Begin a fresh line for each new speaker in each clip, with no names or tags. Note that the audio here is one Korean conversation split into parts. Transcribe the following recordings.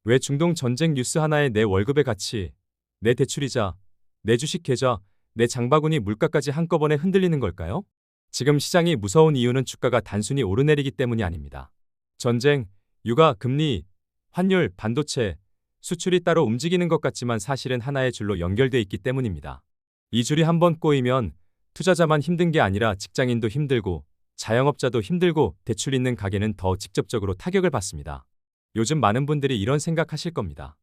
왜 중동 전쟁 뉴스 하나에 내 월급의 가치, 내 대출이자, 내 주식 계좌, 내 장바구니 물가까지 한꺼번에 흔들리는 걸까요? 지금 시장이 무서운 이유는 주가가 단순히 오르내리기 때문이 아닙니다. 전쟁, 육아, 금리, 환율, 반도체, 수출이 따로 움직이는 것 같지만 사실은 하나의 줄로 연결돼 있기 때문입니다. 이 줄이 한번 꼬이면 투자자만 힘든 게 아니라 직장인도 힘들고 자영업자도 힘들고 대출 있는 가게는 더 직접적으로 타격을 받습니다. 요즘 많은 분들이 이런 생각하실 겁니다.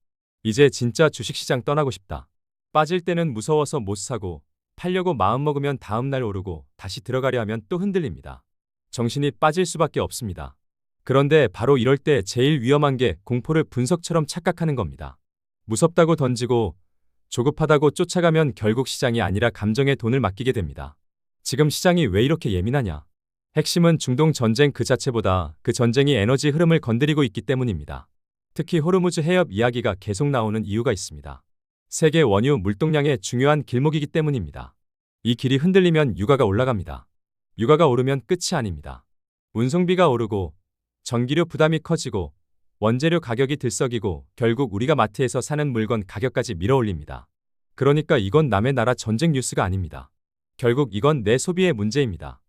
이제 진짜 주식시장 떠나고 싶다. 빠질 때는 무서워서 못 사고 팔려고 마음먹으면 다음날 오르고 다시 들어가려 하면 또 흔들립니다. 정신이 빠질 수밖에 없습니다. 그런데 바로 이럴 때 제일 위험한 게 공포를 분석처럼 착각하는 겁니다. 무섭다고 던지고 조급하다고 쫓아가면 결국 시장이 아니라 감정에 돈을 맡기게 됩니다. 지금 시장이 왜 이렇게 예민하냐? 핵심은 중동 전쟁 그 자체보다 그 전쟁이 에너지 흐름을 건드리고 있기 때문입니다. 특히 호르무즈 해협 이야기가 계속 나오는 이유가 있습니다. 세계 원유 물동량의 중요한 길목이기 때문입니다. 이 길이 흔들리면 유가가 올라갑니다. 유가가 오르면 끝이 아닙니다. 운송비가 오르고 전기료 부담이 커지고 원재료 가격이 들썩이고 결국 우리가 마트에서 사는 물건 가격까지 밀어올립니다. 그러니까 이건 남의 나라 전쟁 뉴스가 아닙니다. 결국 이건 내 소비의 문제입니다.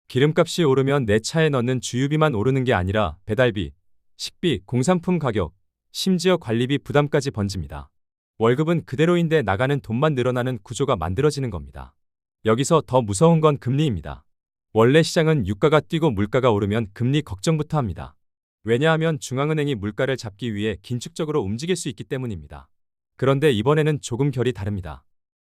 기름값이 오르면 내 차에 넣는 주유비만 오르는 게 아니라 배달비, 식비, 공산품 가격, 심지어 관리비 부담까지 번집니다. 월급은 그대로인데 나가는 돈만 늘어나는 구조가 만들어지는 겁니다. 여기서 더 무서운 건 금리입니다. 원래 시장은 유가가 뛰고 물가가 오르면 금리 걱정부터 합니다. 왜냐하면 중앙은행이 물가를 잡기 위해 긴축적으로 움직일 수 있기 때문입니다. 그런데 이번에는 조금 결이 다릅니다.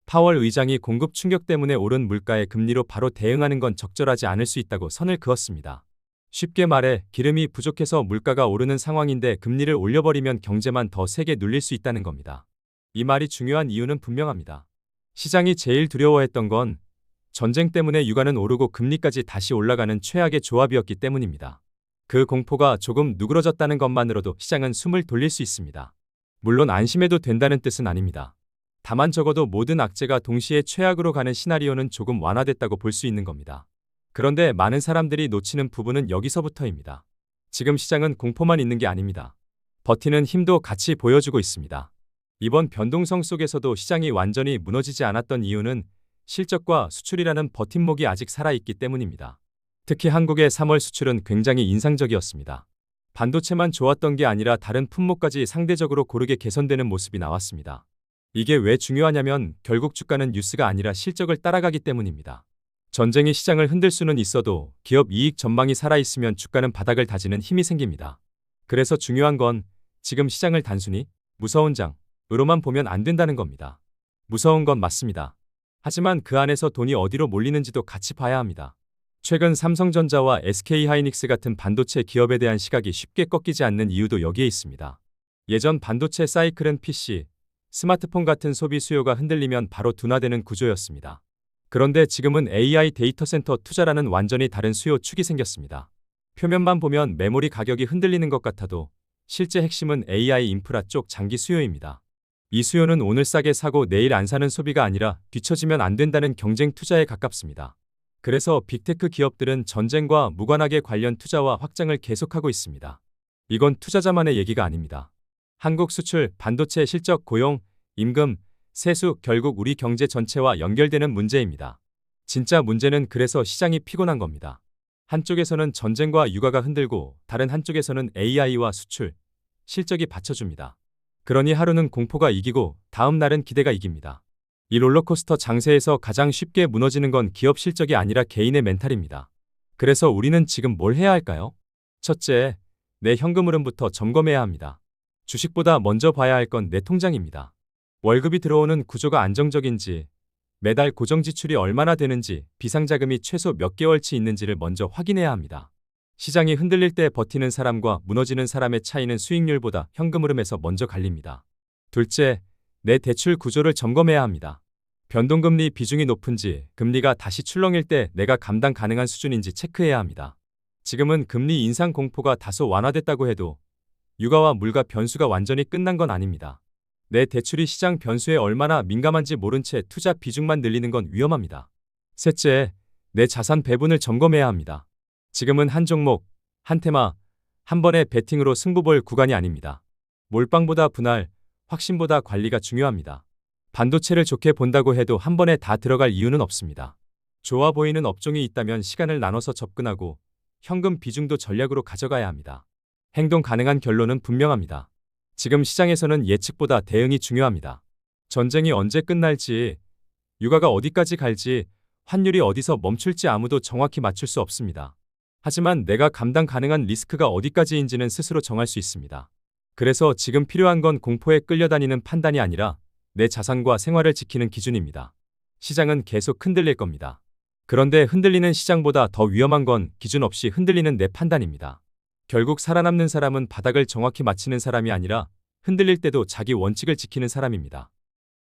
파월 의장이 공급 충격 때문에 오른 물가의 금리로 바로 대응하는 건 적절하지 않을 수 있다고 선을 그었습니다. 쉽게 말해 기름이 부족해서 물가가 오르는 상황인데 금리를 올려버리면 경제만 더 세게 눌릴 수 있다는 겁니다. 이 말이 중요한 이유는 분명합니다. 시장이 제일 두려워했던 건 전쟁 때문에 유가는 오르고 금리까지 다시 올라가는 최악의 조합이었기 때문입니다. 그 공포가 조금 누그러졌다는 것만으로도 시장은 숨을 돌릴 수 있습니다. 물론 안심해도 된다는 뜻은 아닙니다. 다만 적어도 모든 악재가 동시에 최악으로 가는 시나리오는 조금 완화됐다고 볼 수 있는 겁니다. 그런데 많은 사람들이 놓치는 부분은 여기서부터입니다. 지금 시장은 공포만 있는 게 아닙니다. 버티는 힘도 같이 보여주고 있습니다. 이번 변동성 속에서도 시장이 완전히 무너지지 않았던 이유는 실적과 수출이라는 버팀목이 아직 살아있기 때문입니다. 특히 한국의 3월 수출은 굉장히 인상적이었습니다. 반도체만 좋았던 게 아니라 다른 품목까지 상대적으로 고르게 개선되는 모습이 나왔습니다. 이게 왜 중요하냐면 결국 주가는 뉴스가 아니라 실적을 따라가기 때문입니다. 전쟁이 시장을 흔들 수는 있어도 기업 이익 전망이 살아있으면 주가는 바닥을 다지는 힘이 생깁니다. 그래서 중요한 건 지금 시장을 단순히 무서운 장으로만 보면 안 된다는 겁니다. 무서운 건 맞습니다. 하지만 그 안에서 돈이 어디로 몰리는지도 같이 봐야 합니다. 최근 삼성전자와 SK하이닉스 같은 반도체 기업에 대한 시각이 쉽게 꺾이지 않는 이유도 여기에 있습니다. 예전 반도체 사이클은 PC, 스마트폰 같은 소비 수요가 흔들리면 바로 둔화되는 구조였습니다. 그런데 지금은 AI 데이터 센터 투자라는 완전히 다른 수요 축이 생겼습니다. 표면만 보면 메모리 가격이 흔들리는 것 같아도 실제 핵심은 AI 인프라 쪽 장기 수요입니다. 이 수요는 오늘 싸게 사고 내일 안 사는 소비가 아니라 뒤처지면 안 된다는 경쟁 투자에 가깝습니다. 그래서 빅테크 기업들은 전쟁과 무관하게 관련 투자와 확장을 계속하고 있습니다. 이건 투자자만의 얘기가 아닙니다. 한국 수출, 반도체 실적, 고용, 임금, 세수 결국 우리 경제 전체와 연결되는 문제입니다. 진짜 문제는 그래서 시장이 피곤한 겁니다. 한쪽에서는 전쟁과 유가가 흔들고 다른 한쪽에서는 AI와 수출, 실적이 받쳐줍니다. 그러니 하루는 공포가 이기고 다음 날은 기대가 이깁니다. 이 롤러코스터 장세에서 가장 쉽게 무너지는 건 기업 실적이 아니라 개인의 멘탈입니다. 그래서 우리는 지금 뭘 해야 할까요? 첫째, 내 현금 흐름부터 점검해야 합니다. 주식보다 먼저 봐야 할 건 내 통장입니다. 월급이 들어오는 구조가 안정적인지, 매달 고정 지출이 얼마나 되는지, 비상자금이 최소 몇 개월치 있는지를 먼저 확인해야 합니다. 시장이 흔들릴 때 버티는 사람과 무너지는 사람의 차이는 수익률보다 현금 흐름에서 먼저 갈립니다. 둘째, 내 대출 구조를 점검해야 합니다. 변동금리 비중이 높은지, 금리가 다시 출렁일 때 내가 감당 가능한 수준인지 체크해야 합니다. 지금은 금리 인상 공포가 다소 완화됐다고 해도 유가와 물가 변수가 완전히 끝난 건 아닙니다. 내 대출이 시장 변수에 얼마나 민감한지 모른 채 투자 비중만 늘리는 건 위험합니다. 셋째, 내 자산 배분을 점검해야 합니다. 지금은 한 종목, 한 테마, 한 번의 베팅으로 승부 볼 구간이 아닙니다. 몰빵보다 분할, 확신보다 관리가 중요합니다. 반도체를 좋게 본다고 해도 한 번에 다 들어갈 이유는 없습니다. 좋아 보이는 업종이 있다면 시간을 나눠서 접근하고 현금 비중도 전략으로 가져가야 합니다. 행동 가능한 결론은 분명합니다. 지금 시장에서는 예측보다 대응이 중요합니다. 전쟁이 언제 끝날지, 유가가 어디까지 갈지, 환율이 어디서 멈출지 아무도 정확히 맞출 수 없습니다. 하지만 내가 감당 가능한 리스크가 어디까지인지는 스스로 정할 수 있습니다. 그래서 지금 필요한 건 공포에 끌려다니는 판단이 아니라 내 자산과 생활을 지키는 기준입니다. 시장은 계속 흔들릴 겁니다. 그런데 흔들리는 시장보다 더 위험한 건 기준 없이 흔들리는 내 판단입니다. 결국 살아남는 사람은 바닥을 정확히 맞히는 사람이 아니라 흔들릴 때도 자기 원칙을 지키는 사람입니다.